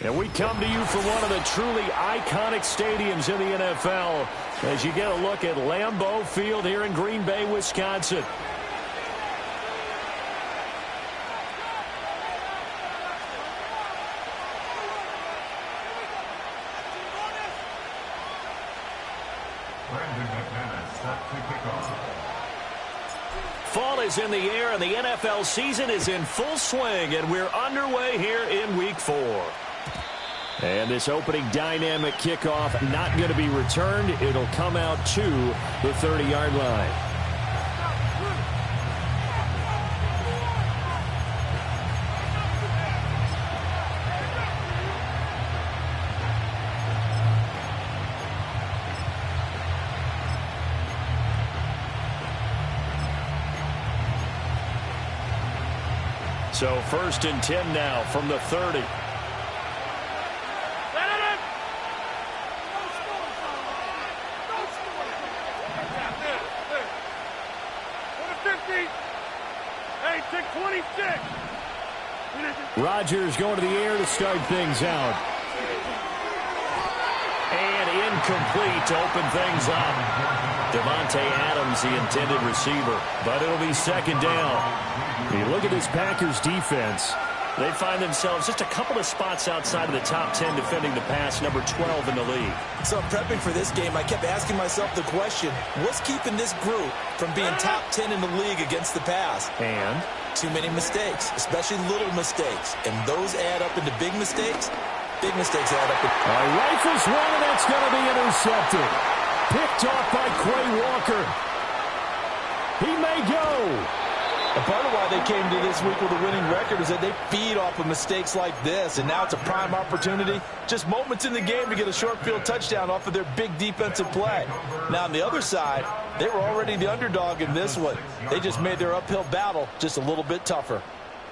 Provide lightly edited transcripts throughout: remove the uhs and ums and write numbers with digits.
And we come to you from one of the truly iconic stadiums in the NFL as you get a look at Lambeau Field here in Green Bay, Wisconsin. Fall is in the air, and the NFL season is in full swing, and we're underway here in Week 4. And this opening dynamic kickoff not going to be returned. It'll come out to the 30-yard line. So 1st and 10 now from the 30. Rodgers going to the air to start things out. And incomplete to open things up. Devontae Adams, the intended receiver. But it'll be 2nd down. You look at this Packers defense. They find themselves just a couple of spots outside of the top 10 defending the pass, number 12 in the league. So prepping for this game, I kept asking myself the question, what's keeping this group from being top 10 in the league against the pass? And? Too many mistakes, especially little mistakes. And those add up into big mistakes. Big mistakes add up. Rifles one, and that's going to be intercepted. Picked off by Quay Walker. He may go. And part of why they came to this week with a winning record is that they feed off of mistakes like this, and now it's a prime opportunity, just moments in the game to get a short field touchdown off of their big defensive play. Now on the other side, they were already the underdog in this one. They just made their uphill battle just a little bit tougher.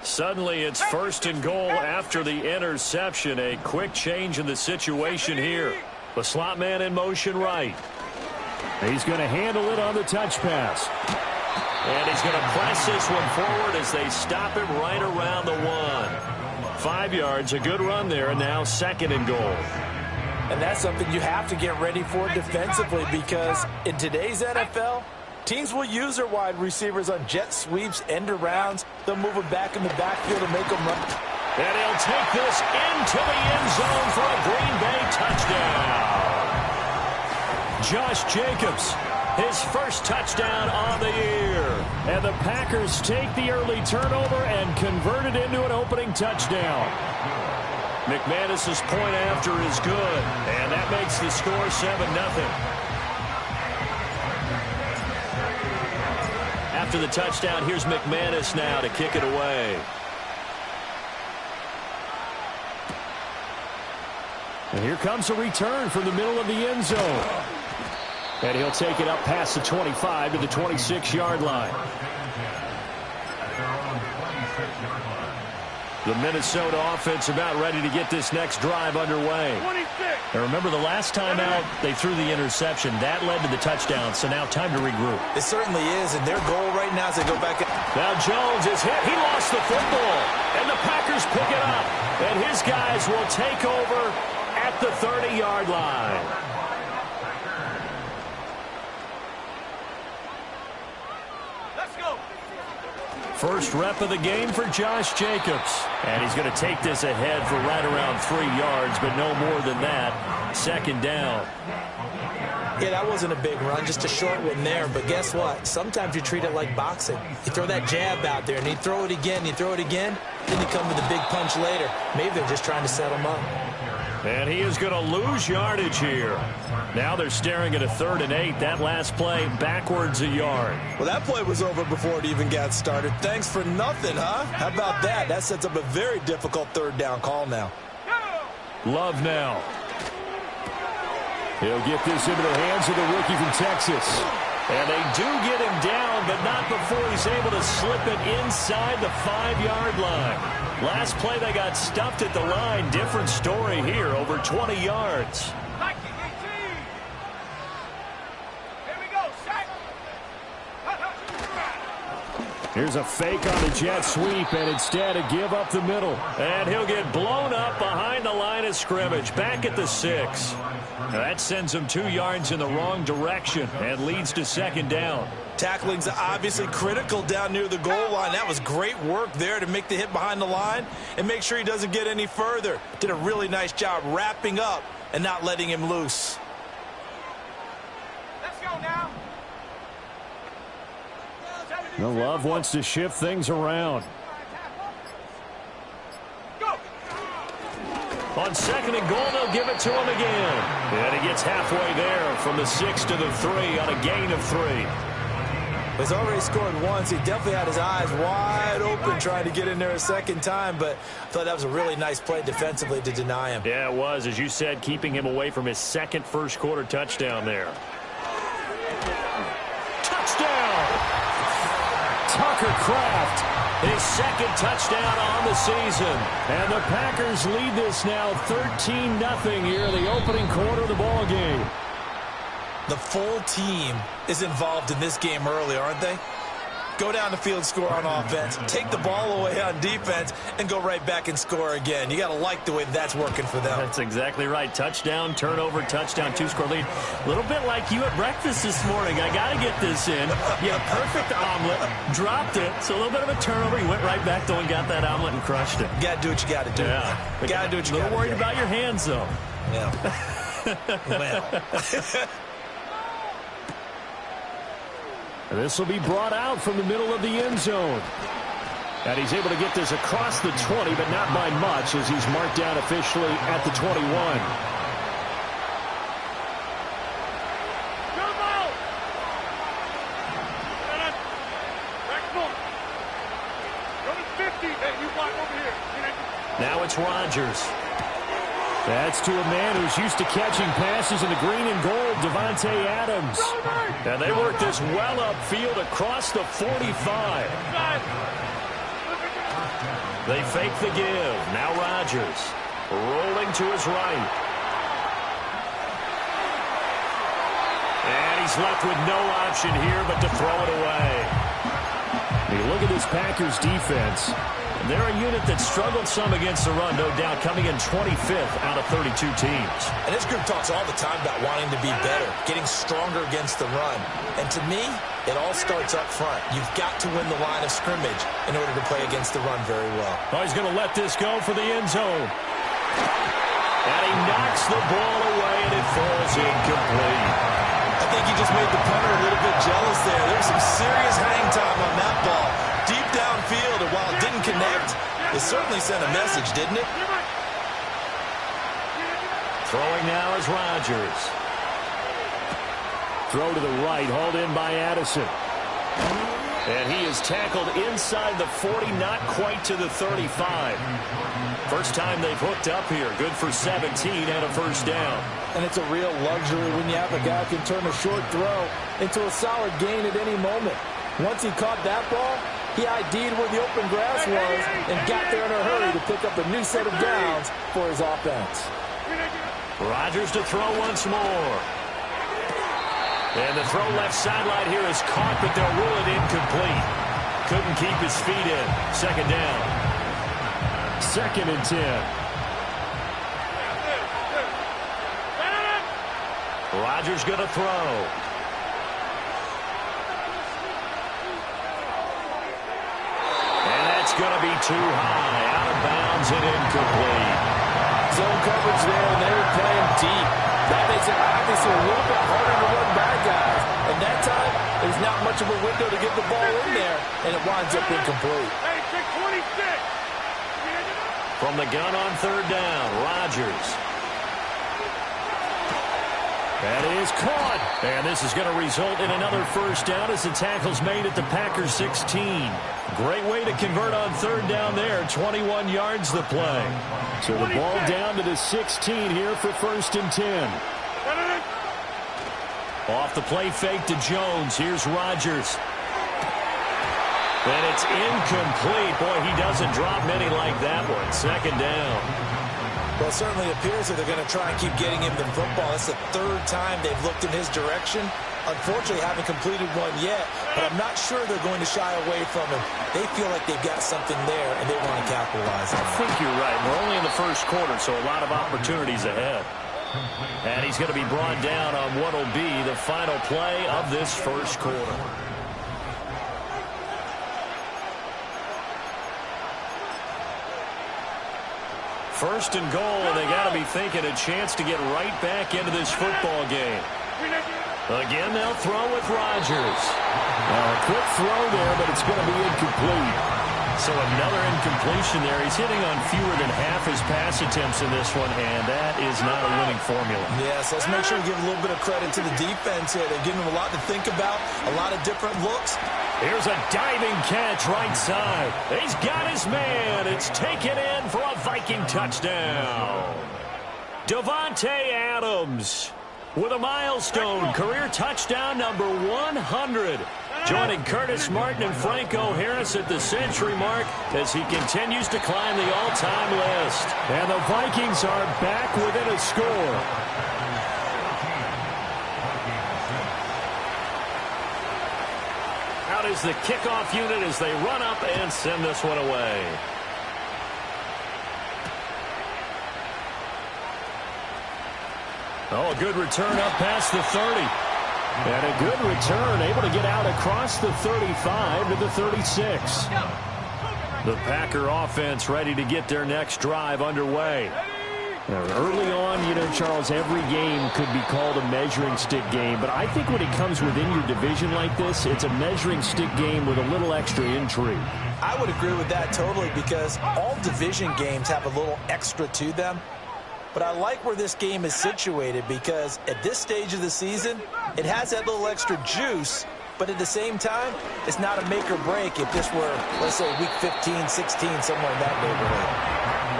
Suddenly it's 1st and goal after the interception. A quick change in the situation here. The slot man in motion right. He's going to handle it on the touch pass. And he's going to press this one forward as they stop him right around the 1. 5 yards, a good run there, and now 2nd and goal. And that's something you have to get ready for defensively, because in today's NFL, teams will use their wide receivers on jet sweeps, end arounds. They'll move them back in the backfield and make them run. And he'll take this into the end zone for a Green Bay touchdown. Josh Jacobs, his first touchdown on the year. And the Packers take the early turnover and convert it into an opening touchdown. McManus's point after is good, and that makes the score 7-0. After the touchdown, here's McManus now to kick it away. And here comes a return from the middle of the end zone. And he'll take it up past the 25 to the 26-yard line. The Minnesota offense about ready to get this next drive underway. And remember, the last time out, they threw the interception. That led to the touchdown, so now time to regroup. It certainly is, and their goal right now is to go back. Now Jones is hit. He lost the football, and the Packers pick it up. And his guys will take over at the 30-yard line. First rep of the game for Josh Jacobs. And he's going to take this ahead for right around 3 yards, but no more than that. 2nd down. Yeah, that wasn't a big run, just a short one there. But guess what? Sometimes you treat it like boxing. You throw that jab out there, and you throw it again, you throw it again, then you come with a big punch later. Maybe they're just trying to set him up. And he is going to lose yardage here. Now they're staring at a 3rd and 8. That last play backwards a yard. Well, that play was over before it even got started. Thanks for nothing, huh? How about that? That sets up a very difficult 3rd down call now. Love now. He'll get this into the hands of the rookie from Texas. And they do get him down, but not before he's able to slip it inside the 5-yard line. Last play, they got stuffed at the line. Different story here, over 20 yards. Here's a fake on the jet sweep, and instead a give up the middle. And he'll get blown up behind the line of scrimmage, back at the 6. Now that sends him 2 yards in the wrong direction and leads to second down. Tackling's obviously critical down near the goal line. That was great work there to make the hit behind the line and make sure he doesn't get any further. Did a really nice job wrapping up and not letting him loose. Let's go now. The Love wants to shift things around. Go. On second and goal, they'll give it to him again. And he gets halfway there from the 6 to the 3 on a gain of 3. He's already scored once. He definitely had his eyes wide open trying to get in there a second time, but I thought that was a really nice play defensively to deny him. Yeah, it was, as you said, keeping him away from his second first-quarter touchdown there. Touchdown! Tucker Kraft, his second touchdown on the season. And the Packers lead this now 13-0 here in the opening quarter of the ball game. The full team is involved in this game early, aren't they? Go down the field, score on offense, take the ball away on defense, and go right back and score again. You got to like the way that's working for them. That's exactly right. Touchdown, turnover, touchdown, 2-score lead. A little bit like you at breakfast this morning. I got to get this in. You had a perfect omelet, dropped it, so a little bit of a turnover. You went right back, though, and got that omelet and crushed it. You got to do what you got to do. Yeah. You got to do what you got to do. A little worried about your hands, though. Yeah. Well. This will be brought out from the middle of the end zone. And he's able to get this across the 20, but not by much, as he's marked down officially at the 21. Now it's Rodgers. That's to a man who's used to catching passes in the green and gold, Devontae Adams. And they work this well upfield across the 45. They fake the give. Now Rodgers rolling to his right. And he's left with no option here but to throw it away. You look at this Packers defense. They're a unit that struggled some against the run, no doubt, coming in 25th out of 32 teams. And this group talks all the time about wanting to be better, getting stronger against the run. And to me, it all starts up front. You've got to win the line of scrimmage in order to play against the run very well. Oh, he's going to let this go for the end zone. And he knocks the ball away, and it falls incomplete. I think he just made the punter a little bit jealous there. There's some serious hang time on that ball. Deep downfield, and while it didn't connect, it certainly sent a message, didn't it? Throwing now is Rodgers. Throw to the right, hauled in by Addison. And he is tackled inside the 40, not quite to the 35. First time they've hooked up here. Good for 17 and a first down. And it's a real luxury when you have a guy who can turn a short throw into a solid gain at any moment. Once he caught that ball, he ID'd where the open grass was and got there in a hurry to pick up a new set of downs for his offense. Rodgers to throw once more. And the throw left sideline here is caught, but they'll rule it incomplete. Couldn't keep his feet in. Second down. 2nd and 10. Rodgers going to throw. Going to be too high, out of bounds and incomplete. Zone coverage there, and they were playing deep. That makes it obviously a little bit harder to run by guys. And that time, there's not much of a window to get the ball in there, and it winds up incomplete. Hey, 26. From the gun on third down, Rodgers. That is caught. And this is going to result in another first down as the tackle's made at the Packers 16. Great way to convert on third down there. 21 yards the play. So the ball down to the 16 here for 1st and 10. Off the play fake to Jones. Here's Rodgers. And it's incomplete. Boy, he doesn't drop many like that one. Second down. Well, it certainly appears that they're going to try and keep getting him the football. That's the 3rd time they've looked in his direction, unfortunately haven't completed one yet, but I'm not sure they're going to shy away from him. They feel like they've got something there, and they want to capitalize on it. I think you're right. We're only in the first quarter, so a lot of opportunities ahead. And he's going to be brought down on what will be the final play of this first quarter. First and goal, and they got to be thinking a chance to get right back into this football game. Again, they'll throw with Rodgers. A quick throw there, but it's going to be incomplete. So another incompletion there. He's hitting on fewer than half his pass attempts in this one, and that is not a winning formula. Yes, let's make sure we give a little bit of credit to the defense here. They're giving him a lot to think about, a lot of different looks. Here's a diving catch right side. He's got his man. It's taken in for a Viking touchdown. Davante Adams with a milestone career touchdown number 100. Joining Curtis Martin and Franco Harris at the century mark as he continues to climb the all-time list. And the Vikings are back within a score. Out is the kickoff unit as they run up and send this one away. Oh, a good return up past the 30. And a good return, able to get out across the 35 to the 36. The Packer offense ready to get their next drive underway. Early on, you know, Charles, every game could be called a measuring stick game. But I think when it comes within your division like this, it's a measuring stick game with a little extra intrigue. I would agree with that totally because all division games have a little extra to them. But I like where this game is situated because at this stage of the season, it has that little extra juice, but at the same time, it's not a make or break if this were, let's say, week 15, 16, somewhere in that neighborhood.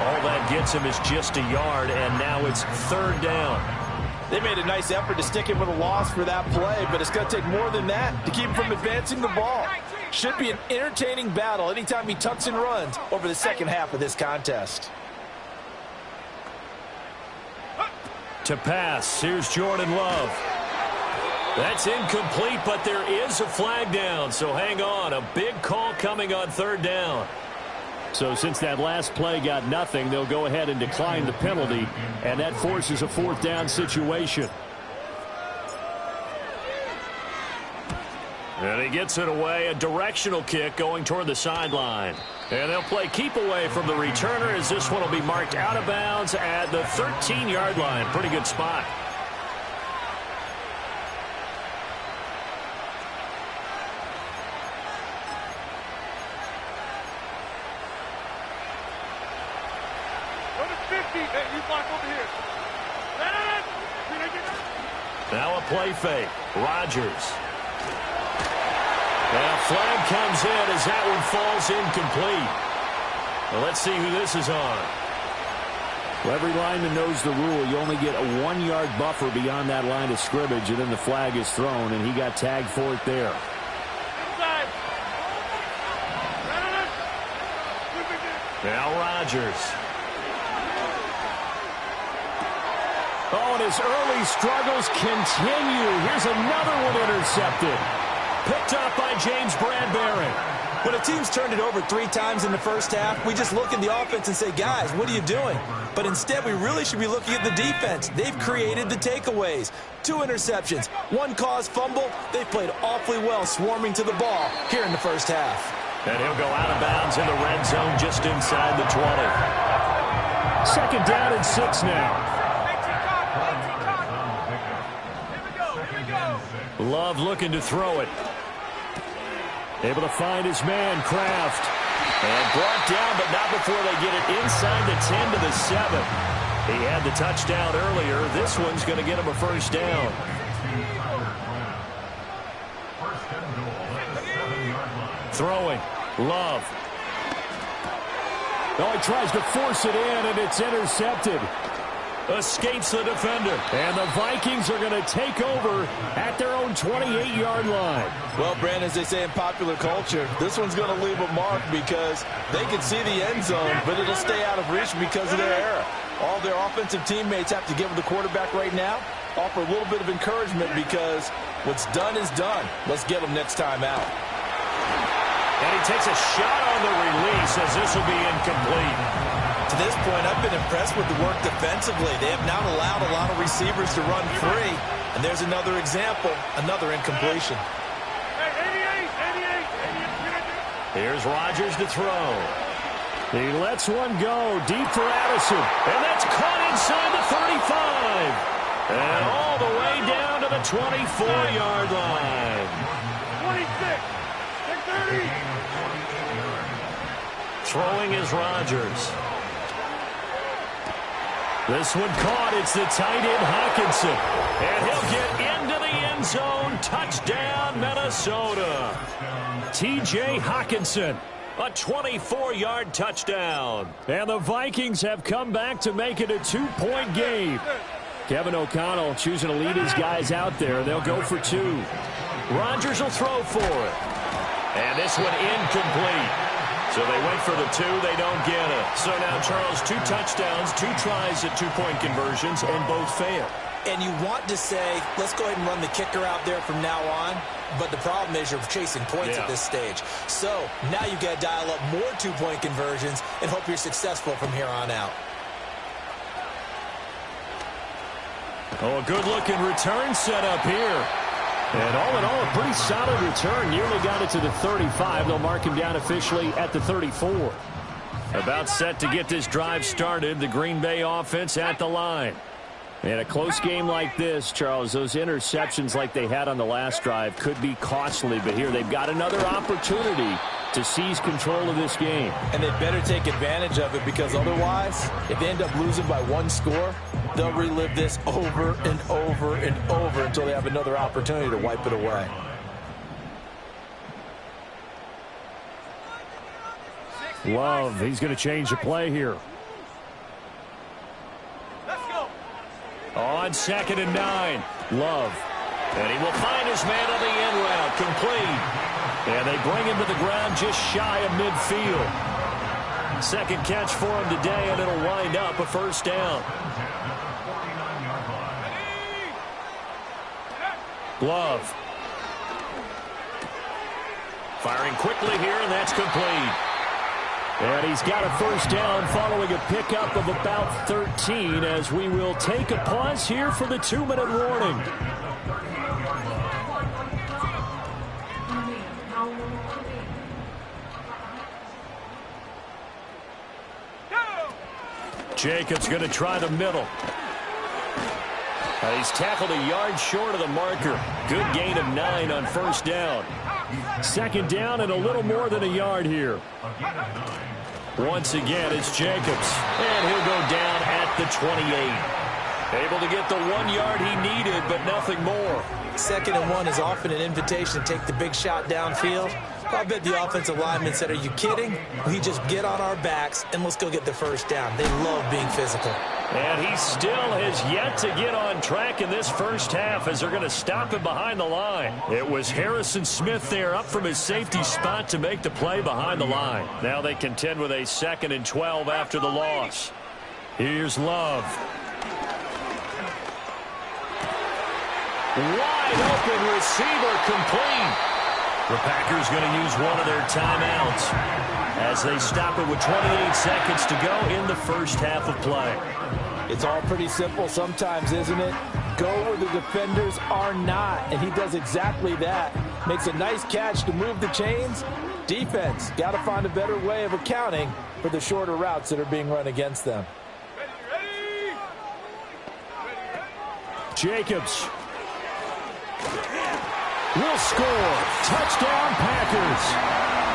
All that gets him is just a yard, and now it's third down. They made a nice effort to stick him with a loss for that play, but it's going to take more than that to keep him from advancing the ball. Should be an entertaining battle anytime he tucks and runs over the second half of this contest. To pass, here's Jordan Love. That's incomplete, but there is a flag down, so hang on. A big call coming on third down. So since that last play got nothing, they'll go ahead and decline the penalty, and that forces a fourth down situation. And he gets it away, a directional kick going toward the sideline. And they'll play keep away from the returner as this one will be marked out of bounds at the 13-yard line. Pretty good spot. Now a play fake. Rodgers. And a flag comes in as that one falls incomplete. Well, let's see who this is on. Well, every lineman knows the rule. You only get a 1-yard buffer beyond that line of scrimmage, and then the flag is thrown, and he got tagged for it there. Now Rodgers. Oh, and his early struggles continue. Here's another one intercepted. Picked up by James Bradbury. When a team's turned it over 3 times in the first half, we just look at the offense and say, guys, what are you doing? But instead, we really should be looking at the defense. They've created the takeaways. 2 interceptions, 1 caused fumble. They've played awfully well swarming to the ball here in the first half. And he'll go out of bounds in the red zone just inside the 20. Second down and 6 now. Love looking to throw it. Able to find his man, Kraft. And brought down, but not before they get it inside the 10 to the 7. He had the touchdown earlier. This one's going to get him a first down. Throwing. Love. Oh, he tries to force it in, and it's intercepted. Escapes the defender. And the Vikings are going to take over at their own 28-yard line. Well, Brandon, as they say in popular culture, this one's going to leave a mark because they can see the end zone, but it'll stay out of reach because of their error. All their offensive teammates have to give the quarterback right now offer a little bit of encouragement because what's done is done. Let's get them next time out. And he takes a shot on the release as this will be incomplete. To this point, I've been impressed with the work defensively. They have not allowed a lot of receivers to run free. And there's another example, another incompletion. Here's Rodgers to throw. He lets one go deep for Addison. And that's caught inside the 35. And all the way down to the 24-yard line. 26, 30. Throwing is Rodgers. This one caught. It's the tight end Hockenson. And he'll get into the end zone. Touchdown, Minnesota. T.J. Hockenson. A 24-yard touchdown. And the Vikings have come back to make it a 2-point game. Kevin O'Connell choosing to lead his guys out there. They'll go for 2. Rodgers will throw for it. And this one incomplete. So they went for the 2. They don't get it. So now, Charles, 2 touchdowns, 2 tries at 2-point conversions, and both fail. And you want to say, let's go ahead and run the kicker out there from now on. But the problem is you're chasing points at this stage. So now you've got to dial up more 2-point conversions and hope you're successful from here on out. Oh, a good-looking return set up here. And all in all, a pretty solid return. Nearly got it to the 35. They'll mark him down officially at the 34. About set to get this drive started. The Green Bay offense at the line. In a close game like this, Charles, those interceptions like they had on the last drive could be costly. But here they've got another opportunity to seize control of this game. And they better take advantage of it because otherwise, if they end up losing by 1 score, they'll relive this over and over and over until they have another opportunity to wipe it away. Love, he's going to change the play here. On 2nd and 9, Love. And he will find his man on the end route, complete. And they bring him to the ground just shy of midfield. Second catch for him today, and it'll wind up a first down. Love. Firing quickly here, and that's complete. And he's got a first down following a pickup of about 13 as we will take a pause here for the 2-minute warning. Jacobs going to try the middle. He's tackled a yard short of the marker. Good gain of 9 on first down. Second down and a little more than a yard here. Once again, it's Jacobs. And he'll go down at the 28. Able to get the 1 yard he needed, but nothing more. 2nd and 1 is often an invitation to take the big shot downfield. I bet the offensive lineman said, are you kidding? We just get on our backs and let's go get the first down. They love being physical. And he still has yet to get on track in this first half as they're going to stop him behind the line. It was Harrison Smith there up from his safety spot to make the play behind the line. Now they contend with a 2nd and 12 after the loss. Here's Love. Wide open receiver, complete. The Packers going to use one of their timeouts as they stop it with 28 seconds to go in the first half of play. It's all pretty simple sometimes, isn't it? Go where the defenders are not, and he does exactly that. Makes a nice catch to move the chains. Defense, got to find a better way of accounting for the shorter routes that are being run against them. Jacobs will score. Touchdown, Packers.